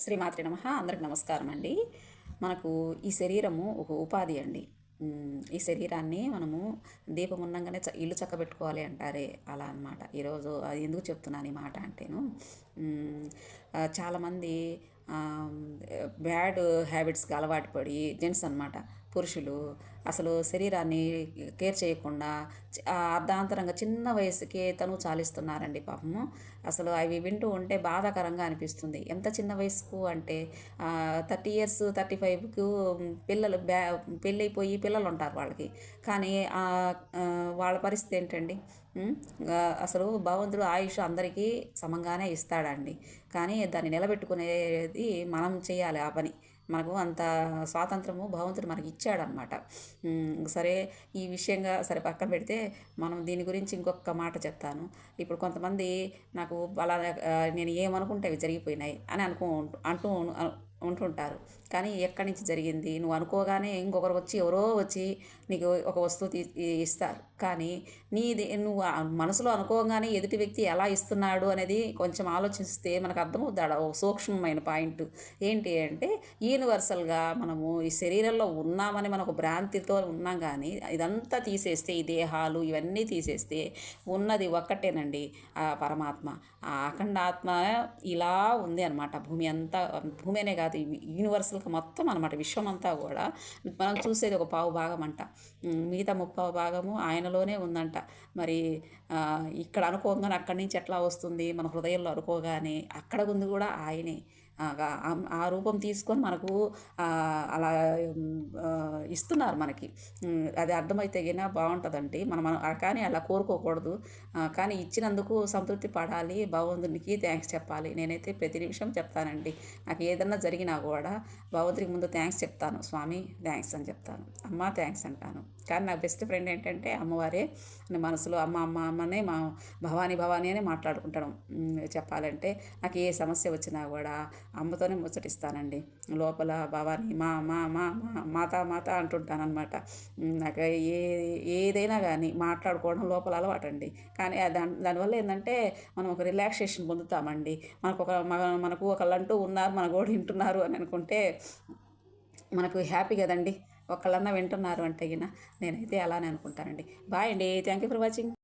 శ్రీమాత్రి నమః. అందరికి నమస్కారం అండి. మనకు ఈ శరీరము ఒక ఉపాధి అండి. ఈ శరీరాన్ని మనము దీపం ఉండంగానే ఇల్లు చక్కబెట్టుకోవాలి అంటారే, అలా అనమాట. ఈరోజు అది ఎందుకు చెప్తున్నాను ఈ మాట అంటేను, చాలామంది బ్యాడ్ హ్యాబిట్స్కి అలవాటు పడి జెంట్స్ అనమాట, పురుషులు అసలు శరీరాన్ని కేర్ చేయకుండా అర్ధాంతరంగా చిన్న వయసుకే తను చాలిస్తున్నారండి పాపము. అసలు అవి వింటూ ఉంటే బాధాకరంగా అనిపిస్తుంది. ఎంత చిన్న వయసుకు అంటే 30 ఇయర్స్ 35కు పిల్లలు పెళ్ళైపోయి పిల్లలు ఉంటారు వాళ్ళకి. కానీ వాళ్ళ పరిస్థితి ఏంటండి? అసలు భగవంతుడు ఆయుష్ అందరికీ సమంగానే ఇస్తాడండి. కానీ దాన్ని నిలబెట్టుకునేది మనం చేయాలి ఆ పని. మనకు అంత స్వాతంత్రము భగవంతుడు మనకి ఇచ్చాడనమాట. సరే, ఈ విషయంగా సరే పక్కన పెడితే మనం దీని గురించి ఇంకొక మాట చెప్తాను. ఇప్పుడు కొంతమంది నాకు అలా నేను ఏమనుకుంటే అవి జరిగిపోయినాయి అని అంటూ ఉంటుంటారు. కానీ ఎక్కడి నుంచి జరిగింది? నువ్వు అనుకోగానే ఇంకొకరు వచ్చి ఎవరో వచ్చి నీకు ఒక వస్తువు ఇస్తారు. కానీ నువ్వు మనసులో అనుకోగానే ఎదుటి వ్యక్తి ఎలా ఇస్తున్నాడు అనేది కొంచెం ఆలోచిస్తే మనకు అర్థమవుతాడు. ఒక సూక్ష్మమైన పాయింట్ ఏంటి అంటే, యూనివర్సల్గా మనము ఈ శరీరంలో ఉన్నామని మనం ఒక భ్రాంతితో ఉన్నాం. కానీ ఇదంతా తీసేస్తే, ఈ దేహాలు ఇవన్నీ తీసేస్తే ఉన్నది ఒక్కటేనండి, ఆ పరమాత్మ, ఆ అఖండ ఆత్మ ఇలా ఉంది అనమాట. భూమి అనే కాదు, యూనివర్సల్గా మొత్తం అనమాట. విశ్వం అంతా కూడా మనం చూసేది ఒక పావు భాగం అంట, మిగతా 30 భాగము ఆయనలోనే ఉందంట. మరి ఇక్కడ అనుకోగానే అక్కడి నుంచి ఎట్లా వస్తుంది? మన హృదయంలో అనుకోగానే అక్కడ ఉంది కూడా ఆయనే. ఆ రూపం తీసుకొని మనకు అలా ఇస్తున్నారు మనకి. అది అర్థమైతే గినా బాగుంటుందండి. మనం కానీ అలా కోరుకోకూడదు. కానీ ఇచ్చినందుకు సంతృప్తి పడాలి, భగవంతునికి థ్యాంక్స్ చెప్పాలి. నేనైతే ప్రతి నిమిషం చెప్తానండి. నాకు ఏదన్నా జరిగినా కూడా భగవంతుడికి ముందు థ్యాంక్స్ చెప్తాను. స్వామి థ్యాంక్స్ అని చెప్తాను, అమ్మ థ్యాంక్స్ అంటాను. కానీ నా బెస్ట్ ఫ్రెండ్ ఏంటంటే అమ్మవారే. మనసులో అమ్మ అమ్మ అమ్మనే, మా భవానీ భవానీ అనే మాట్లాడుకుంటాను. చెప్పాలంటే నాకు ఏ సమస్య వచ్చినా కూడా అమ్మతోనే ముచ్చటిస్తానండి. లోపల భవానీ మా మా మా మాత మాత అంటుంటానమాట. నాకు ఏదైనా కానీ మాట్లాడుకోవడం లోపల అలవాటండి. కానీ దానివల్ల ఏంటంటే మనం ఒక రిలాక్సేషన్ పొందుతామండి. మనకు ఒకళ్ళంటూ ఉన్నారు, మన గోడు వింటున్నారు అని అనుకుంటే మనకు హ్యాపీ కదండి. ఒకళ్ళన్నా వింటున్నారు అంటే గిన నేనైతే అలానే అనుకుంటానండి. బాయ్ అండి. Thank you for watching.